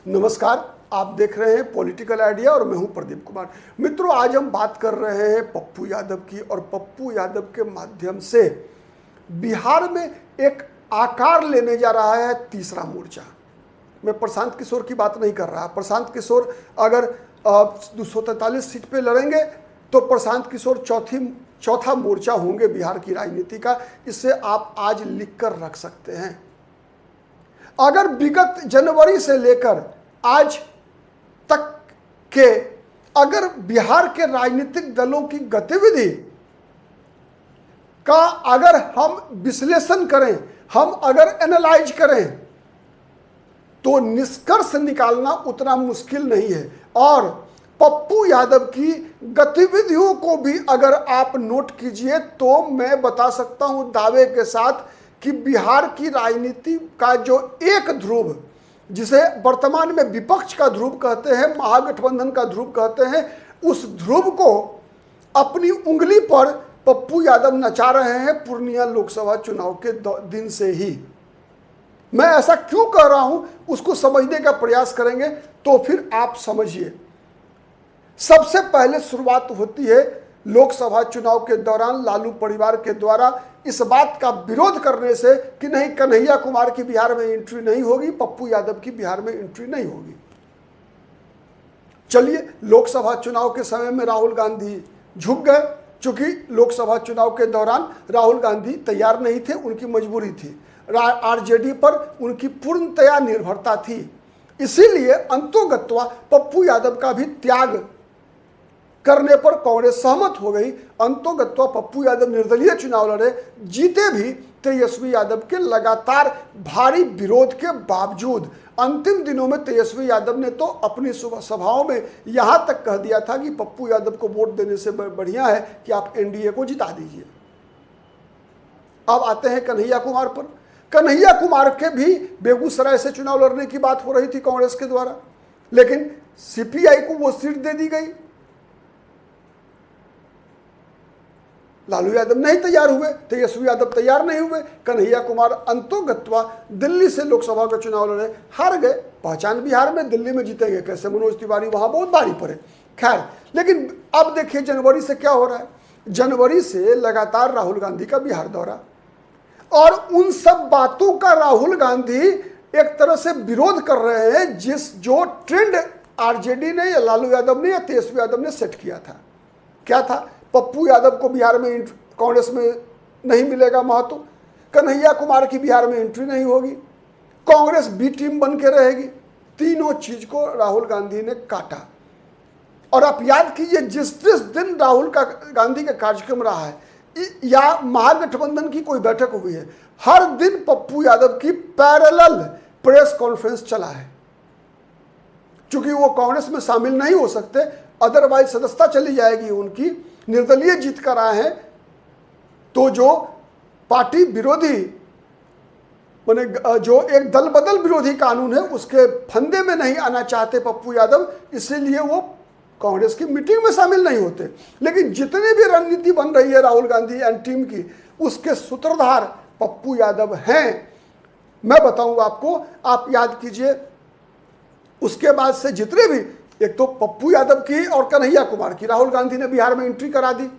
नमस्कार, आप देख रहे हैं पॉलिटिकल आइडिया और मैं हूं प्रदीप कुमार। मित्रों, आज हम बात कर रहे हैं पप्पू यादव की और पप्पू यादव के माध्यम से बिहार में एक आकार लेने जा रहा है तीसरा मोर्चा। मैं प्रशांत किशोर की बात नहीं कर रहा। प्रशांत किशोर अगर 243 सीट पे लड़ेंगे तो प्रशांत किशोर चौथा मोर्चा होंगे बिहार की राजनीति का। इसे आप आज लिख कर रख सकते हैं। अगर विगत जनवरी से लेकर आज तक के अगर बिहार के राजनीतिक दलों की गतिविधि का अगर हम विश्लेषण करें, हम अगर एनालाइज करें, तो निष्कर्ष निकालना उतना मुश्किल नहीं है। और पप्पू यादव की गतिविधियों को भी अगर आप नोट कीजिए तो मैं बता सकता हूं दावे के साथ कि बिहार की राजनीति का जो एक ध्रुव, जिसे वर्तमान में विपक्ष का ध्रुव कहते हैं, महागठबंधन का ध्रुव कहते हैं, उस ध्रुव को अपनी उंगली पर पप्पू यादव नचा रहे हैं पूर्णिया लोकसभा चुनाव के दिन से ही। मैं ऐसा क्यों कह रहा हूं उसको समझने का प्रयास करेंगे तो फिर आप समझिए। सबसे पहले शुरुआत होती है लोकसभा चुनाव के दौरान लालू परिवार के द्वारा इस बात का विरोध करने से कि नहीं, कन्हैया कुमार की बिहार में एंट्री नहीं होगी, पप्पू यादव की बिहार में एंट्री नहीं होगी। चलिए, लोकसभा चुनाव के समय में राहुल गांधी झुक गए, क्योंकि लोकसभा चुनाव के दौरान राहुल गांधी तैयार नहीं थे, उनकी मजबूरी थी, आरजेडी पर उनकी पूर्णतया निर्भरता थी। इसीलिए अंतोगत्वा पप्पू यादव का भी त्याग करने पर कांग्रेस सहमत हो गई। अंतोगत्वा पप्पू यादव निर्दलीय चुनाव लड़े, जीते भी तेजस्वी यादव के लगातार भारी विरोध के बावजूद। अंतिम दिनों में तेजस्वी यादव ने तो अपनी सभाओं में यहां तक कह दिया था कि पप्पू यादव को वोट देने से बढ़िया है कि आप एनडीए को जिता दीजिए। अब आते हैं कन्हैया कुमार पर। कन्हैया कुमार के भी बेगूसराय से चुनाव लड़ने की बात हो रही थी कांग्रेस के द्वारा, लेकिन सीपीआई को वो सीट दे दी गई। लालू यादव नहीं तैयार हुए, तेजस्वी यादव तैयार नहीं हुए। कन्हैया कुमार अंतोगत्वा दिल्ली से लोकसभा का चुनाव लड़े, हार गए। पहचान बिहार में, दिल्ली में जीतेंगे कैसे? मनोज तिवारी वहां बहुत भारी पड़े। खैर, लेकिन अब देखिए जनवरी से क्या हो रहा है। जनवरी से लगातार राहुल गांधी का बिहार दौरा, और उन सब बातों का राहुल गांधी एक तरह से विरोध कर रहे हैं जो ट्रेंड आरजेडी ने या लालू यादव ने या तेजस्वी यादव ने सेट किया था। क्या था? पप्पू यादव को बिहार में कांग्रेस में नहीं मिलेगा महत्व, कन्हैया कुमार की बिहार में एंट्री नहीं होगी, कांग्रेस बी टीम बन के रहेगी। तीनों चीज को राहुल गांधी ने काटा। और आप याद कीजिए, जिस दिन राहुल गांधी का कार्यक्रम रहा है या महागठबंधन की कोई बैठक हुई है, हर दिन पप्पू यादव की पैरेलल प्रेस कॉन्फ्रेंस चला है। चूंकि वो कांग्रेस में शामिल नहीं हो सकते, अदरवाइज सदस्यता चली जाएगी उनकी, निर्दलीय जीत कर आए हैं, तो जो पार्टी विरोधी माने जो एक दल बदल विरोधी कानून है उसके फंदे में नहीं आना चाहते पप्पू यादव, इसीलिए वो कांग्रेस की मीटिंग में शामिल नहीं होते। लेकिन जितनी भी रणनीति बन रही है राहुल गांधी एंड टीम की, उसके सूत्रधार पप्पू यादव हैं। मैं बताऊंगा आपको, आप याद कीजिए, उसके बाद से जितने भी, एक तो पप्पू यादव की और कन्हैया कुमार की, राहुल गांधी ने बिहार में एंट्री करा दी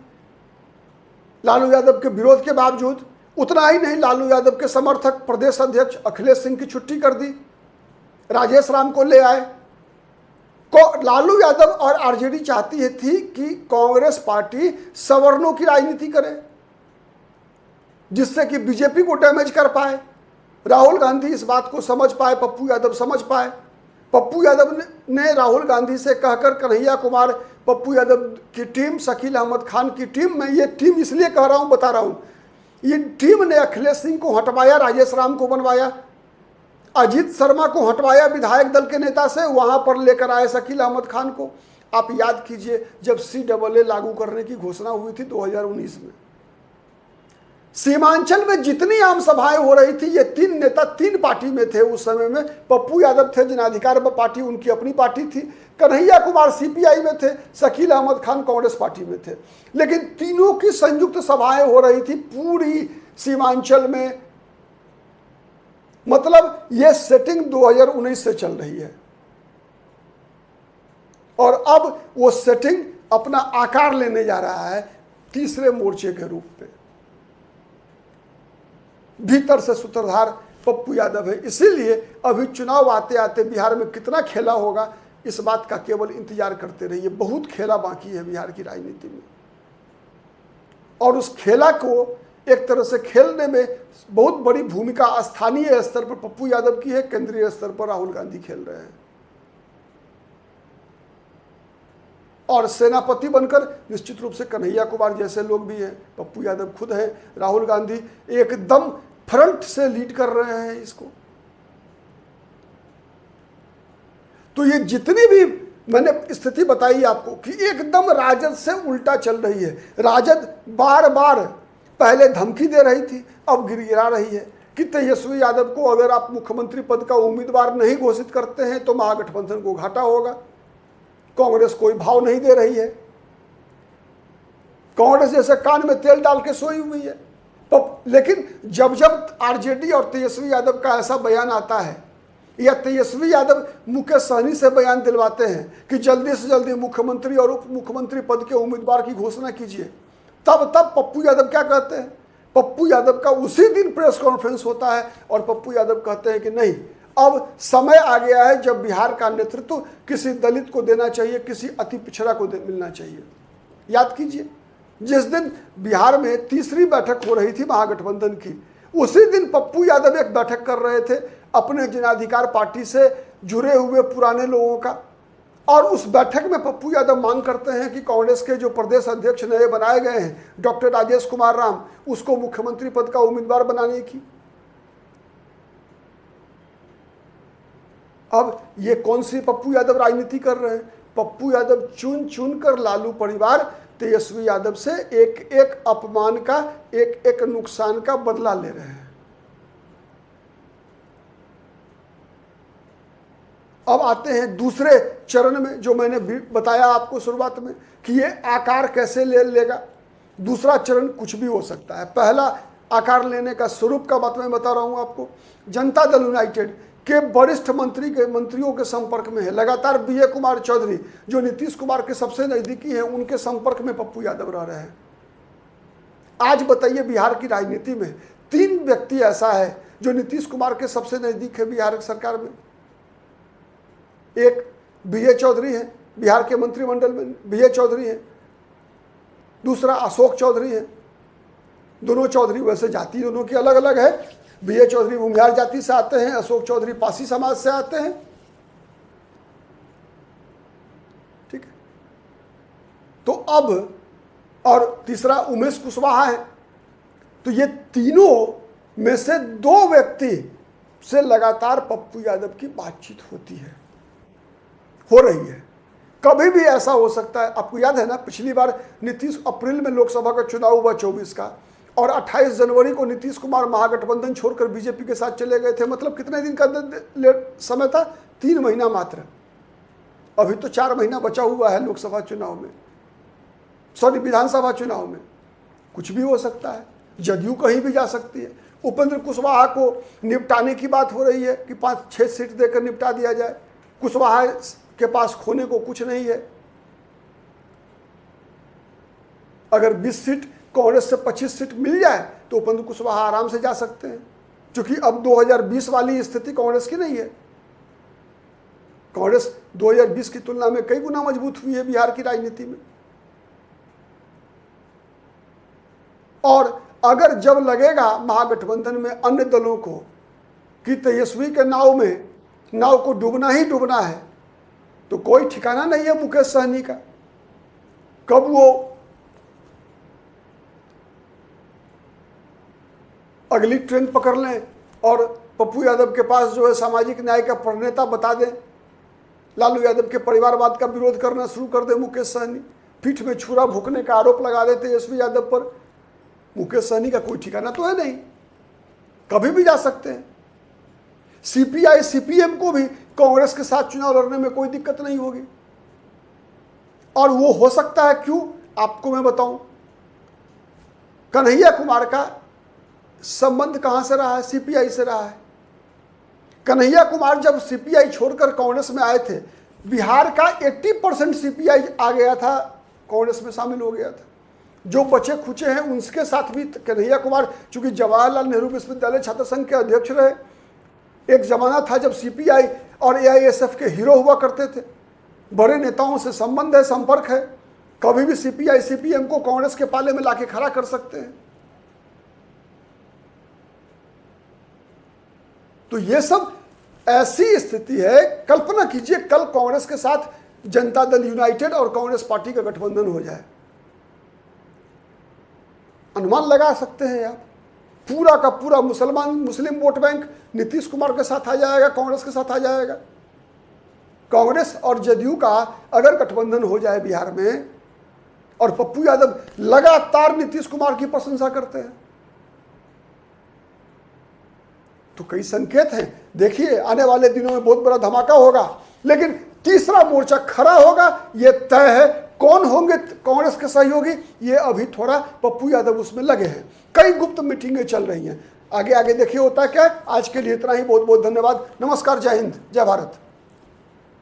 लालू यादव के विरोध के बावजूद। उतना ही नहीं, लालू यादव के समर्थक प्रदेश अध्यक्ष अखिलेश सिंह की छुट्टी कर दी, राजेश राम को ले आए। लालू यादव और आरजेडी चाहती थी कि कांग्रेस पार्टी सवर्णों की राजनीति करे, जिससे कि बीजेपी को डैमेज कर पाए। राहुल गांधी इस बात को समझ पाए, पप्पू यादव समझ पाए। पप्पू यादव ने राहुल गांधी से कहकर कन्हैया कुमार, पप्पू यादव की टीम, शकील अहमद खान की टीम, मैं ये टीम इसलिए कह रहा हूं, बता रहा हूं, ये टीम ने अखिलेश सिंह को हटवाया, राजेश राम को बनवाया, अजीत शर्मा को हटवाया विधायक दल के नेता से, वहां पर लेकर आए शकील अहमद खान को। आप याद कीजिए, जब CAA लागू करने की घोषणा हुई थी 2019 में, सीमांचल में जितनी आम सभाएं हो रही थी, ये तीन नेता तीन पार्टी में थे उस समय में। पप्पू यादव थे जनाधिकार पार्टी, उनकी अपनी पार्टी थी, कन्हैया कुमार सीपीआई में थे, शकील अहमद खान कांग्रेस पार्टी में थे। लेकिन तीनों की संयुक्त सभाएं हो रही थी पूरी सीमांचल में। मतलब ये सेटिंग 2019 से चल रही है। और अब वो सेटिंग अपना आकार लेने जा रहा है तीसरे मोर्चे के रूप में। भीतर से सूत्रधार पप्पू यादव है। इसीलिए अभी चुनाव आते आते बिहार में कितना खेला होगा, इस बात का केवल इंतजार करते रहिए। बहुत खेला बाकी है बिहार की राजनीति में, और उस खेला को एक तरह से खेलने में बहुत बड़ी भूमिका स्थानीय स्तर पर पप्पू यादव की है, केंद्रीय स्तर पर राहुल गांधी खेल रहे हैं। और सेनापति बनकर निश्चित रूप से कन्हैया कुमार जैसे लोग भी हैं, पप्पू यादव खुद हैं, राहुल गांधी एकदम फ्रंट से लीड कर रहे हैं इसको। तो ये जितनी भी मैंने स्थिति बताई आपको कि एकदम राजद से उल्टा चल रही है। राजद बार बार पहले धमकी दे रही थी, अब गिरा रही है कि तेजस्वी यादव को अगर आप मुख्यमंत्री पद का उम्मीदवार नहीं घोषित करते हैं तो महागठबंधन को घाटा होगा। कांग्रेस कोई भाव नहीं दे रही है, कांग्रेस जैसे कान में तेल डाल के सोई हुई है। लेकिन जब जब आरजेडी और तेजस्वी यादव का ऐसा बयान आता है, या तेजस्वी यादव मुकेश सहनी से बयान दिलवाते हैं कि जल्दी से जल्दी मुख्यमंत्री और उप मुख्यमंत्री पद के उम्मीदवार की घोषणा कीजिए, तब पप्पू यादव क्या कहते हैं? पप्पू यादव का उसी दिन प्रेस कॉन्फ्रेंस होता है और पप्पू यादव कहते हैं कि नहीं, अब समय आ गया है जब बिहार का नेतृत्व किसी दलित को देना चाहिए, किसी अति पिछड़ा को मिलना चाहिए। याद कीजिए, जिस दिन बिहार में तीसरी बैठक हो रही थी महागठबंधन की, उसी दिन पप्पू यादव एक बैठक कर रहे थे अपने जनाधिकार पार्टी से जुड़े हुए पुराने लोगों का। और उस बैठक में पप्पू यादव मांग करते हैं कि कांग्रेस के जो प्रदेश अध्यक्ष नए बनाए गए हैं डॉक्टर राजेश कुमार राम, उसको मुख्यमंत्री पद का उम्मीदवार बनाने की। अब ये कौन सी पप्पू यादव राजनीति कर रहे हैं? पप्पू यादव चुन चुन कर लालू परिवार तेजस्वी यादव से एक एक अपमान का, एक एक नुकसान का बदला ले रहे हैं। अब आते हैं दूसरे चरण में, जो मैंने बताया आपको शुरुआत में कि ये आकार कैसे ले लेगा। दूसरा चरण कुछ भी हो सकता है। पहला आकार लेने का स्वरूप का बात मैं बता रहा हूं आपको। जनता दल यूनाइटेड के वरिष्ठ मंत्रियों के संपर्क में है। लगातार बीए कुमार चौधरी जो नीतीश कुमार के सबसे नजदीकी हैं, उनके संपर्क में पप्पू यादव रह रहे हैं। आज बताइए, बिहार की राजनीति में 3 व्यक्ति ऐसा है जो नीतीश कुमार के सबसे नजदीक है बिहार सरकार में। एक बीए चौधरी है, बिहार के मंत्रिमंडल में बीए चौधरी है। दूसरा अशोक चौधरी है। दोनों चौधरी वैसे जाति दोनों की अलग अलग है। बीए चौधरी भूमिहार जाति से आते हैं, अशोक चौधरी पासी समाज से आते हैं। ठीक है। तो अब और तीसरा उमेश कुशवाहा है। तो ये तीनों में से 2 व्यक्ति से लगातार पप्पू यादव की बातचीत होती है, हो रही है। कभी भी ऐसा हो सकता है। आपको याद है ना, पिछली बार नीतीश अप्रैल में लोकसभा का चुनाव हुआ 24 का, और 28 जनवरी को नीतीश कुमार महागठबंधन छोड़कर बीजेपी के साथ चले गए थे। मतलब कितने दिन का समय था? 3 महीना मात्र। अभी तो 4 महीना बचा हुआ है लोकसभा चुनाव में, सॉरी विधानसभा चुनाव में। कुछ भी हो सकता है, जदयू कहीं भी जा सकती है। उपेंद्र कुशवाहा को निपटाने की बात हो रही है कि 5-6 सीट देकर निपटा दिया जाए। कुशवाहा के पास खोने को कुछ नहीं है। अगर 20 सीट कांग्रेस से 25 सीट मिल जाए तो उपेंद्र कुशवाहा आराम से जा सकते हैं, क्योंकि अब 2020 वाली स्थिति कांग्रेस की नहीं है। कांग्रेस 2020 की तुलना में कई गुना मजबूत हुई है बिहार की राजनीति में। और अगर जब लगेगा महागठबंधन में अन्य दलों को कि तेजस्वी के नाव को डूबना ही डूबना है, तो कोई ठिकाना नहीं है मुकेश सहनी का। कब वो अगली ट्रेन पकड़ लें और पप्पू यादव के पास जो है सामाजिक न्याय का प्रणेता बता दें, लालू यादव के परिवारवाद का विरोध करना शुरू कर दे मुकेश सहनी, पीठ में छुरा भोंकने का आरोप लगा दे तेजस्वी यादव पर। मुकेश सहनी का कोई ठिकाना तो है नहीं, कभी भी जा सकते हैं। सीपीआई सीपीएम को भी कांग्रेस के साथ चुनाव लड़ने में कोई दिक्कत नहीं होगी। और वो हो सकता है क्यों, आपको मैं बताऊं। कन्हैया कुमार का संबंध कहां से रहा है? सीपीआई से रहा है। कन्हैया कुमार जब सीपीआई छोड़कर कांग्रेस में आए थे, बिहार का 80% सीपीआई आ गया था, कांग्रेस में शामिल हो गया था। जो बचे खुचे हैं उनके साथ भी कन्हैया कुमार, चूंकि जवाहरलाल नेहरू विश्वविद्यालय छात्र संघ के अध्यक्ष रहे, एक जमाना था जब सीपीआई और एआईएसएफ के हीरो हुआ करते थे। बड़े नेताओं से संबंध है, संपर्क है, कभी भी सीपीआई सीपीएम को कांग्रेस के पाले में लाके खड़ा कर सकते हैं। तो ये सब ऐसी स्थिति है, कल्पना कीजिए कल कांग्रेस के साथ जनता दल यूनाइटेड और कांग्रेस पार्टी का गठबंधन हो जाए, अनुमान लगा सकते हैं आप, पूरा का पूरा मुस्लिम वोट बैंक नीतीश कुमार के साथ आ जाएगा, कांग्रेस के साथ आ जाएगा। कांग्रेस और जदयू का अगर गठबंधन हो जाए बिहार में, और पप्पू यादव लगातार नीतीश कुमार की प्रशंसा करते हैं, तो कई संकेत हैं। देखिए आने वाले दिनों में बहुत बड़ा धमाका होगा, लेकिन तीसरा मोर्चा खड़ा होगा, यह तय है। कौन होंगे कांग्रेस के सहयोगी, ये अभी थोड़ा पप्पू यादव उसमें लगे हैं। कई गुप्त मीटिंगें चल रही हैं, आगे आगे देखिए होता क्या है। आज के लिए इतना ही, बहुत बहुत धन्यवाद, नमस्कार, जय हिंद, जय भारत।